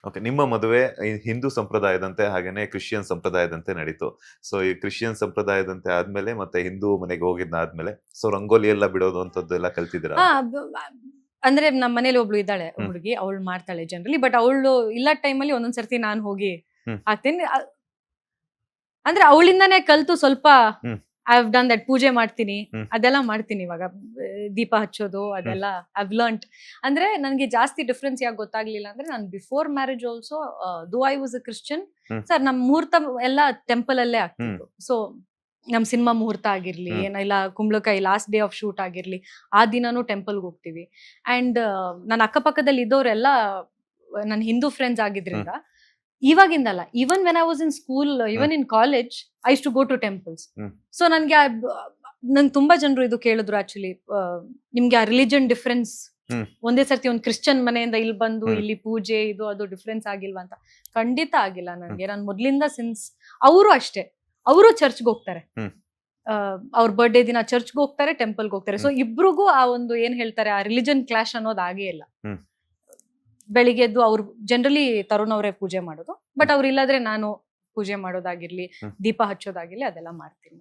Okay. ನಿಮ್ಮ ಮದುವೆ ಈ ಹಿಂದೂ ಸಂಪ್ರದಾಯದಂತೆ ಹಾಗೇನೆ ಕ್ರಿಶ್ಚಿಯನ್ ಸಂಪ್ರದಾಯದಂತೆ ನಡೀತು. ಸೊ ಈ ಕ್ರಿಶ್ಚಿಯನ್ ಸಂಪ್ರದಾಯದಂತೆ ಆದ್ಮೇಲೆ ಮತ್ತೆ ಹಿಂದೂ ಮನೆಗೆ ಹೋಗಿದ್ದಾದ್ಮೇಲೆ ಸೊ ರಂಗೋಲಿ ಎಲ್ಲ ಬಿಡೋದು ಅಂತದ್ದು ಎಲ್ಲ ಕಲ್ತಿದ್ದೀರಾ? ಹಾ ಅಂದ್ರೆ ನಮ್ಮ ಮನೇಲಿ ಒಬ್ಳು ಇದ್ದಾಳೆ ಹುಡುಗಿ, ಅವಳು ಮಾಡ್ತಾಳೆ ಜನರಲಿ. ಬಟ್ ಅವಳು ಇಲ್ಲ ಟೈಮಲ್ಲಿ ಒಂದೊಂದ್ಸರ್ತಿ ನಾನು ಹೋಗಿ ಹಾಕ್ತೀನಿ. ಅಂದ್ರೆ ಅವಳಿಂದಾನೇ ಕಲ್ತು ಸ್ವಲ್ಪ ಐ ಹ್ಯಾವ್ ಡನ್ ದಟ್. ಪೂಜೆ ಮಾಡ್ತೀನಿ, ಅದೆಲ್ಲ ಮಾಡ್ತೀನಿ ಇವಾಗ. ದೀಪ ಹಚ್ಚೋದು ಅದೆಲ್ಲ ಐ ಹ್ಯಾವ್ ಲರ್ನ್ಡ್. ಅಂದ್ರೆ ನನಗೆ ಜಾಸ್ತಿ ಡಿಫ್ರೆನ್ಸ್ ಯಾಕೆ ಗೊತ್ತಾಗ್ಲಿಲ್ಲ ಅಂದ್ರೆ, ನಾನು before marriage also though I was a Christian sir, ನಮ್ ಮುಹೂರ್ತ ಎಲ್ಲ ಟೆಂಪಲ್ ಅಲ್ಲೇ ಆಗ್ತಿತ್ತು. ಸೊ ನಮ್ ಸಿನಿಮಾ ಮುಹೂರ್ತ ಆಗಿರ್ಲಿ, ಇಲ್ಲ ಕುಂಬಳಕಾಯಿ ಲಾಸ್ಟ್ ಡೇ ಆಫ್ ಶೂಟ್ ಆಗಿರ್ಲಿ, ಆ ದಿನಾನು ಟೆಂಪಲ್ಗೆ ಹೋಗ್ತೀವಿ. ಅಂಡ್ ನನ್ನ ಅಕ್ಕಪಕ್ಕದಲ್ಲಿ ಇದ್ದವರೆಲ್ಲ ನನ್ನ ಹಿಂದೂ ಫ್ರೆಂಡ್ಸ್ ಆಗಿದ್ರಿಂದ ಇವಾಗಿಂದಲ್ಲ, even when I was in school, even in college, I used to go to temples. So ನಂಗೆ ತುಂಬಾ ಜನರು ಇದು ಕೇಳಿದ್ರು ಆಕ್ಚುಲಿ, ನಿಮ್ಗೆ ಆ ರಿಲಿಜನ್ ಡಿಫ್ರೆನ್ಸ್ ಒಂದೇ ಸರ್ತಿ ಒಂದು ಕ್ರಿಶ್ಚಿಯನ್ ಮನೆಯಿಂದ ಇಲ್ಲಿ ಬಂದು ಇಲ್ಲಿ ಪೂಜೆ ಇದು ಅದು ಡಿಫ್ರೆನ್ಸ್ ಆಗಿಲ್ವಾ ಅಂತ. ಖಂಡಿತ ಆಗಿಲ್ಲ ನನಗೆ. ನಾನು ಮೊದ್ಲಿಂದ ಸಿನ್ಸ್, ಅವರು ಅಷ್ಟೇ, ಅವರು ಚರ್ಚ್ಗೆ ಹೋಗ್ತಾರೆ, ಅವ್ರ ಬರ್ಡೇ ದಿನ ಚರ್ಚ್ಗೆ ಹೋಗ್ತಾರೆ, ಟೆಂಪಲ್ಗೆ ಹೋಗ್ತಾರೆ. ಸೊ ಇಬ್ರಿಗೂ ಆ ಒಂದು ಏನ್ ಹೇಳ್ತಾರೆ, ಆ ರಿಲಿಜನ್ ಕ್ಲಾಶ್ ಅನ್ನೋದು ಆಗೇ ಇಲ್ಲ. ಬೆಳಿಗ್ಗೆ ಎದ್ದು ಅವ್ರು ಜನರಲಿ ತರುಣ್ ಅವರೇ ಪೂಜೆ ಮಾಡೋದು, ಬಟ್ ಅವ್ರು ಇಲ್ಲಾದ್ರೆ ನಾನು ಪೂಜೆ ಮಾಡೋದಾಗಿರ್ಲಿ, ದೀಪ ಹಚ್ಚೋದಾಗಿರ್ಲಿ ಅದೆಲ್ಲ ಮಾಡ್ತೀನಿ.